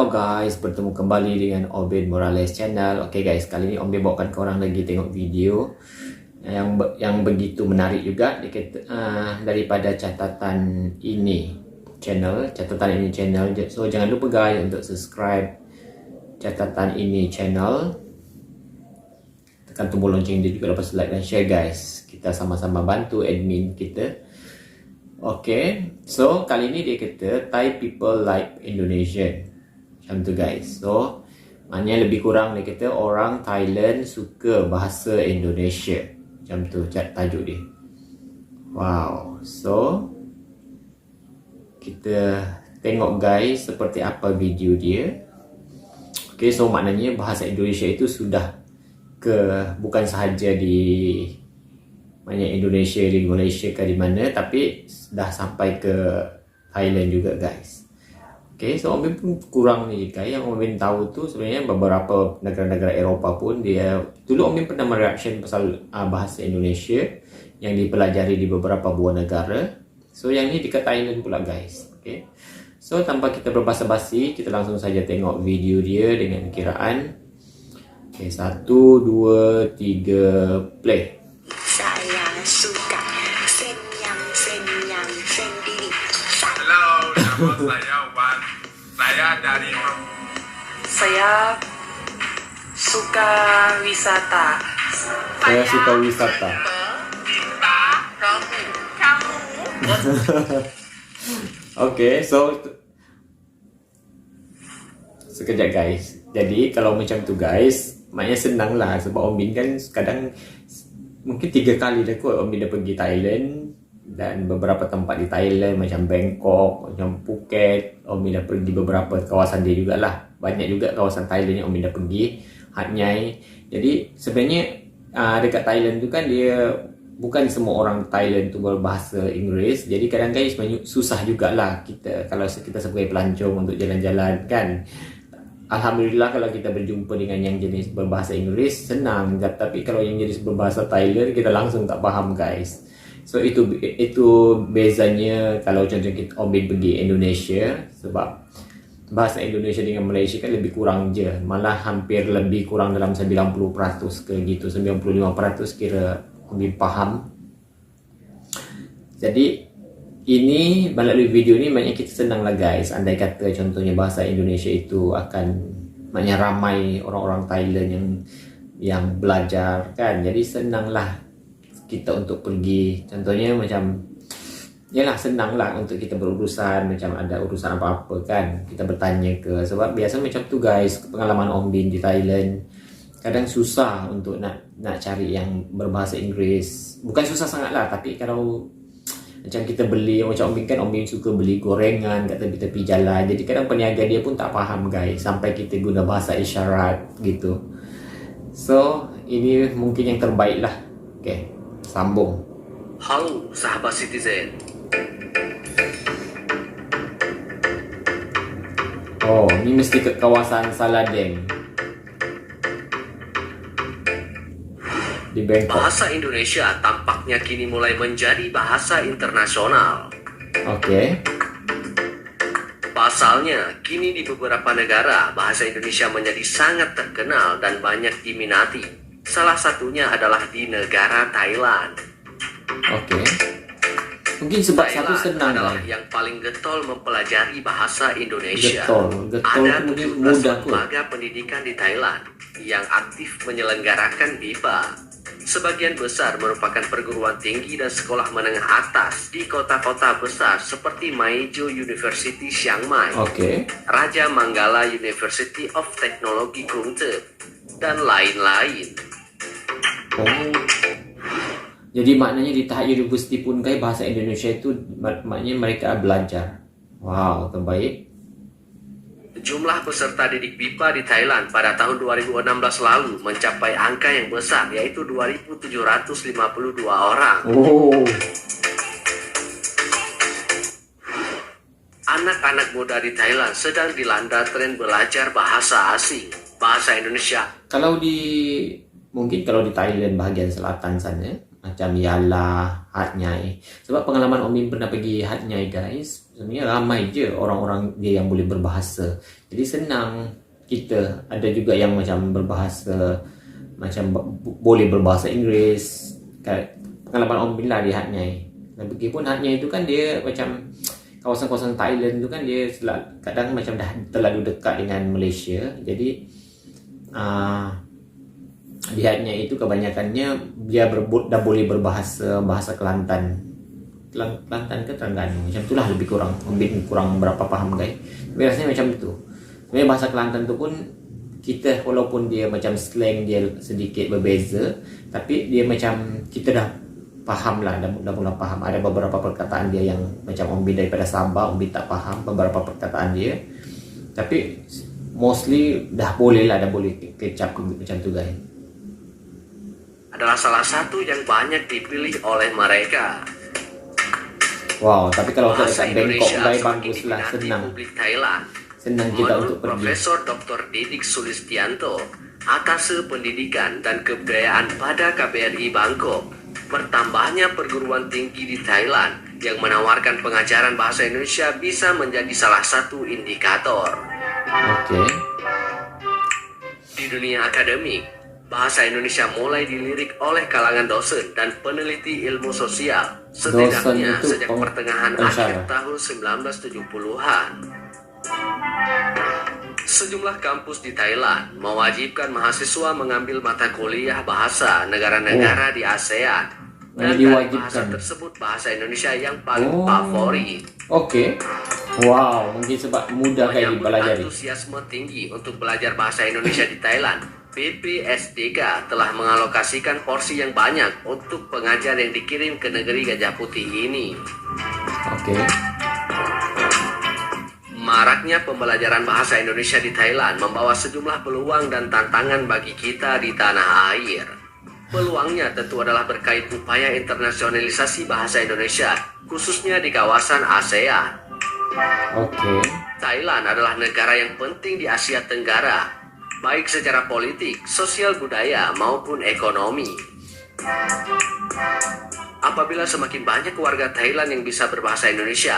Hello guys, bertemu kembali dengan Obin Morales Channel. Oke guys, kali ini Obin bawakan korang lagi tengok video yang begitu menarik juga daripada catatan ini channel. So jangan lupa guys untuk subscribe catatan ini channel. Tekan tombol lonceng dia juga, lepas like dan share guys. Kita sama-sama bantu admin kita. Oke, so kali ini dia kata Thai people like Indonesian. Macam tu guys. So maknanya lebih kurang dia kata orang Thailand suka bahasa Indonesia. Macam tu tajuk dia. Wow. So kita tengok guys seperti apa video dia. Okay, so maknanya bahasa Indonesia itu sudah bukan sahaja di Indonesia, di Malaysia ke di mana, tapi dah sampai ke Thailand juga guys. Okay, so Om Bin pun kurang ni guys. Yang Om Bin tahu tu sebenarnya beberapa negara-negara Eropah pun dia, dulu Om Bin pernah mereaction pasal bahasa Indonesia yang dipelajari di beberapa buah negara. So yang ni dekat Thailand pula guys. Okay, so tanpa kita berbasa-basi, kita langsung saja tengok video dia dengan kiraan. Okay, 1, 2, 3, play. Saya suka senyum sendiri. Halo, nama saya Wan. Saya dari Saya suka wisata. Saya suka wisata. kita, kamu. Okay, so sekejap guys. Jadi kalau macam tu guys, maknanya senang lah. Sebab Om Bin kan kadang mungkin 3 kali dah kot Om Bin dah pergi Thailand. Dan beberapa tempat di Thailand macam Bangkok, macam Phuket, Om Bin dah pergi beberapa kawasan dia jugalah. Banyak juga kawasan Thailand yang Om Bin dah pergi, Hat Yai. Jadi sebenarnya dekat Thailand tu kan dia bukan semua orang Thailand tu berbahasa Inggeris. Jadi kadang-kadang sebenarnya susah jugalah kita kalau kita sebagai pelancong untuk jalan-jalan kan. Alhamdulillah kalau kita berjumpa dengan yang jenis berbahasa Inggeris senang, tapi kalau yang jenis berbahasa Thailand kita langsung tak faham guys. So itu bezanya kalau contoh kita Om Bin pergi Indonesia, sebab bahasa Indonesia dengan Malaysia kan lebih kurang je, malah hampir lebih kurang dalam 90% ke gitu, 95% kira Om Bin faham. Jadi ini melalui video ni maknanya kita senang lah guys. Andai kata contohnya bahasa Indonesia itu akan maknanya ramai orang-orang Thailand yang belajar kan, jadi senang lah kita untuk pergi. Contohnya macam yalah, senang lah untuk kita berurusan, macam ada urusan apa-apa kan, kita bertanya ke. Sebab biasa macam tu guys, pengalaman Om Bin di Thailand kadang susah untuk nak cari yang berbahasa Inggeris. Bukan susah sangat lah, tapi kalau macam kita beli, macam Om Bin kan, Om Bin suka beli gorengan kat tepi-tepi jalan. Jadi kadang peniaga dia pun tak faham guys, sampai kita guna bahasa isyarat gitu. So ini mungkin yang terbaik lah. Okay, sambung. Halo sahabat Citizen. Oh, ini mesti ke kawasan Saladeng di Bangkok. Bahasa Indonesia tampaknya kini mulai menjadi bahasa internasional. Oke. Pasalnya, kini di beberapa negara bahasa Indonesia menjadi sangat terkenal dan banyak diminati. Salah satunya adalah di negara Thailand. Oke. Mungkin sebab satu Thailand senang adalah kan. yang paling getol mempelajari bahasa Indonesia. Getol Ada kemudian 17 mudah kot. lembaga pendidikan di Thailand yang aktif menyelenggarakan BIPA. Sebagian besar merupakan perguruan tinggi dan sekolah menengah atas di kota-kota besar seperti Maejo University Chiang Mai, Oke. Raja Manggala University of Technology Krungtep, dan lain-lain. Oh. Jadi maknanya di Thai University pun guys, bahasa Indonesia itu maknanya mereka belajar. Wow, terbaik. Jumlah peserta didik BIPA di Thailand pada tahun 2016 lalu mencapai angka yang besar, yaitu 2.752 orang. Oh. Anak-anak muda di Thailand sedang dilanda tren belajar bahasa asing, bahasa Indonesia. Mungkin kalau di Thailand bahagian selatan sana, macam Yala, Hat Yai. Sebab pengalaman Om Bin pernah pergi Hat Yai guys. sebenarnya ramai je orang-orang dia yang boleh berbahasa. Jadi senang kita. Ada juga yang macam berbahasa, macam boleh berbahasa Inggeris. Pengalaman Om Bin lah di Hat Nyai. Dan begitupun Hat Nyai itu kan dia macam kawasan-kawasan Thailand tu kan dia kadang macam dah terlalu dekat dengan Malaysia. Jadi di Hat Nyai itu kebanyakannya dia dah boleh bahasa Kelantan ke Terengganu, macam itulah lebih kurang. Om Bin kurang berapa faham guys, tapi rasanya macam itu. Sebenarnya bahasa Kelantan tu pun kita, walaupun dia macam slang dia sedikit berbeza, tapi dia macam kita dah faham lah, dah mula faham. Ada beberapa perkataan dia yang macam Om Bin daripada Sabah, Om Bin tak faham beberapa perkataan dia, tapi mostly dah boleh kecap macam tu guys. Adalah salah satu yang banyak dipilih oleh mereka. Wow, tapi kalau Bahasa dekat Bangkok Indonesia guys, semakin bagus lah, diminati senang. publik Thailand. Senang kita Menurut untuk pergi. Profesor Dr. Didik Sulistianto, Atase Pendidikan dan Kebudayaan pada KBRI Bangkok, bertambahnya perguruan tinggi di Thailand yang menawarkan pengajaran bahasa Indonesia bisa menjadi salah satu indikator. Oke. Di dunia akademik, bahasa Indonesia mulai dilirik oleh kalangan dosen dan peneliti ilmu sosial, setidaknya itu sejak pertengahan akhir tahun 1970-an. Sejumlah kampus di Thailand mewajibkan mahasiswa mengambil mata kuliah bahasa negara-negara di ASEAN. Dan dari bahasa tersebut, bahasa Indonesia yang paling favorit. Oke. Wow, mungkin sebab mudah kayak dipelajari. Antusiasme tinggi untuk belajar bahasa Indonesia di Thailand, BPSDK telah mengalokasikan porsi yang banyak untuk pengajar yang dikirim ke negeri Gajah Putih ini. Oke. Maraknya pembelajaran bahasa Indonesia di Thailand membawa sejumlah peluang dan tantangan bagi kita di tanah air. Peluangnya tentu adalah berkait upaya internasionalisasi bahasa Indonesia, khususnya di kawasan ASEAN. Oke. Thailand adalah negara yang penting di Asia Tenggara, baik secara politik, sosial budaya, maupun ekonomi. Apabila semakin banyak warga Thailand yang bisa berbahasa Indonesia,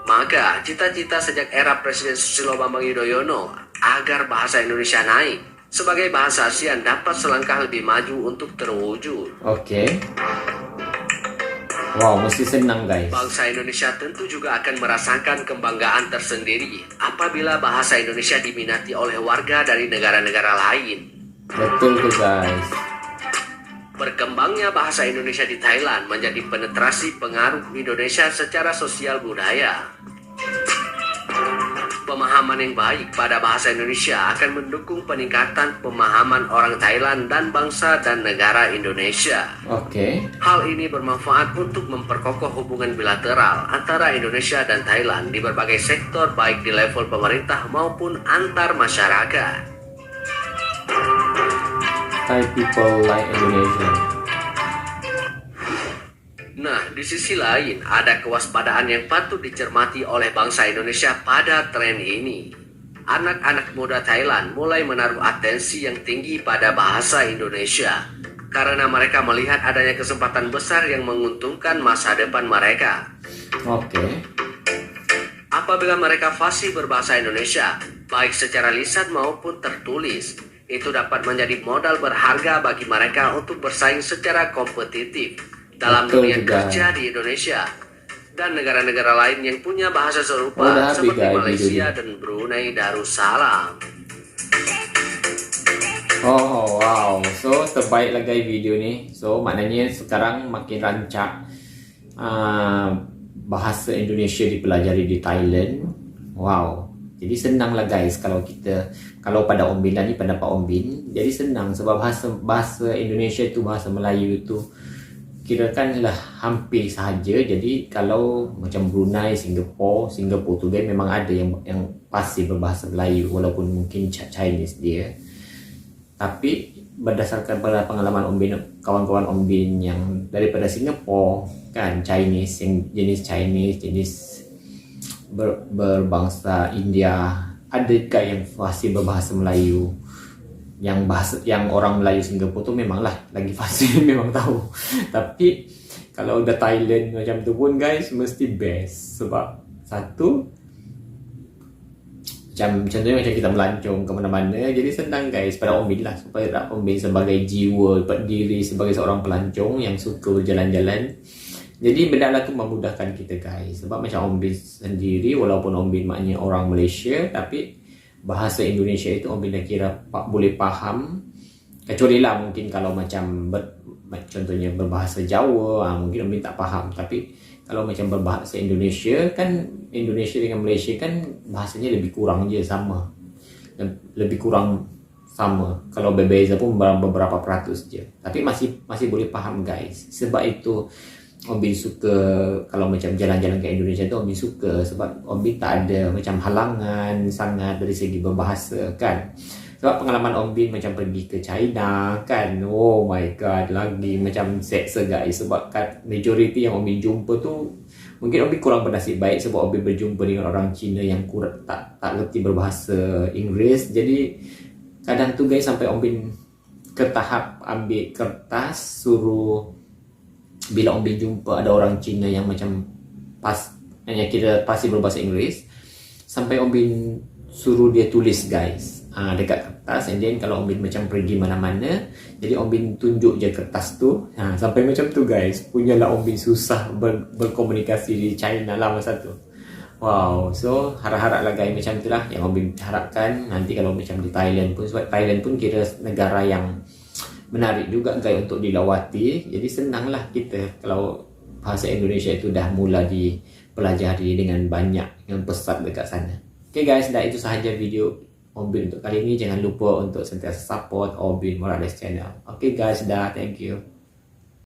maka cita-cita sejak era Presiden Susilo Bambang Yudhoyono agar bahasa Indonesia naik sebagai bahasa ASEAN dapat selangkah lebih maju untuk terwujud. Oke. Wow, mesti senang guys. Bangsa Indonesia tentu juga akan merasakan kebanggaan tersendiri apabila bahasa Indonesia diminati oleh warga dari negara-negara lain. Betul tuh guys. Berkembangnya bahasa Indonesia di Thailand menjadi penetrasi pengaruh Indonesia secara sosial budaya. Pemahaman yang baik pada bahasa Indonesia akan mendukung peningkatan pemahaman orang Thailand dan bangsa dan negara Indonesia. Oke. Hal ini bermanfaat untuk memperkokoh hubungan bilateral antara Indonesia dan Thailand di berbagai sektor, baik di level pemerintah maupun antar masyarakat. Thai people like Indonesia. Nah, di sisi lain, ada kewaspadaan yang patut dicermati oleh bangsa Indonesia pada tren ini. Anak-anak muda Thailand mulai menaruh atensi yang tinggi pada bahasa Indonesia karena mereka melihat adanya kesempatan besar yang menguntungkan masa depan mereka. Oke. Apabila mereka fasih berbahasa Indonesia, baik secara lisan maupun tertulis, itu dapat menjadi modal berharga bagi mereka untuk bersaing secara kompetitif dalam dunia kerja di Indonesia dan negara-negara lain yang punya bahasa serupa seperti Malaysia dan Brunei Darussalam. Oh wow, so terbaik lah guys video ni. So maknanya sekarang makin rancak bahasa Indonesia dipelajari di Thailand. Wow, jadi senang lah guys kalau pada Om Bin ni pendapat Om Bin. Jadi senang sebab bahasa Indonesia itu, bahasa Melayu itu kirakanlah hampir sahaja. Jadi kalau macam Brunei, Singapura tu guys memang ada yang pasti berbahasa Melayu walaupun mungkin Chinese dia. Tapi berdasarkan pada pengalaman Om Bin, kawan-kawan Om Bin yang daripada Singapura kan, Chinese, yang jenis Chinese, jenis berbangsa India, adakah yang fasih berbahasa Melayu? Yang orang Melayu Singapura tu memanglah lagi fasih memang tahu. Tapi kalau udah Thailand macam tu pun guys mesti best sebab Satu, contohnya macam kita melancong ke mana-mana, jadi senang guys pada Om Bin lah, supaya Om Bin sebagai jiwa berdiri sebagai seorang pelancong yang suka berjalan-jalan. Jadi benda lah tu memudahkan kita guys, sebab macam Om Bin sendiri, walaupun Om Bin maknanya orang Malaysia, tapi bahasa Indonesia itu Om Bin dah kira boleh faham. Kecuali lah mungkin kalau macam contohnya berbahasa Jawa, mungkin Om Bin tak faham. Tapi kalau macam berbahasa Indonesia, kan Indonesia dengan Malaysia kan bahasanya lebih kurang je sama. Lebih kurang sama. Kalau berbeza pun beberapa peratus je. Tapi masih boleh faham guys. Sebab itu Om Bin suka kalau macam jalan-jalan ke Indonesia tu Om Bin suka, sebab Om Bin tak ada macam halangan sangat dari segi berbahasa kan. Sebab pengalaman Om Bin macam pergi ke China kan, oh my god, lagi macam seksa guys. Sebab kat majoriti yang Om Bin jumpa tu, mungkin Om Bin kurang bernasib baik sebab Om Bin berjumpa dengan orang Cina yang kurang tak reti berbahasa Inggeris. Jadi kadang tu guys sampai Om Bin ke tahap ambil kertas suruh, bila Om Bin jumpa ada orang Cina yang macam yang kira pasti berbahasa Inggeris, sampai Om Bin suruh dia tulis guys dekat kertas. And then kalau Om Bin macam pergi mana-mana, jadi Om Bin tunjuk je kertas tu, sampai macam tu guys. Punyalah Om Bin susah berkomunikasi di China lah masa tu. Wow, so harap-harap lah guys macam tu lah yang Om Bin harapkan nanti kalau macam di Thailand pun. Sebab Thailand pun kira negara yang menarik juga guys untuk dilawati. Jadi senang lah kita kalau bahasa Indonesia itu dah mula dipelajari dengan banyak, dengan pesat dekat sana. Okay guys, dah itu sahaja video Om Bin untuk kali ini. Jangan lupa untuk sentiasa support Om Bin Morales Channel. Okay guys, dah, thank you.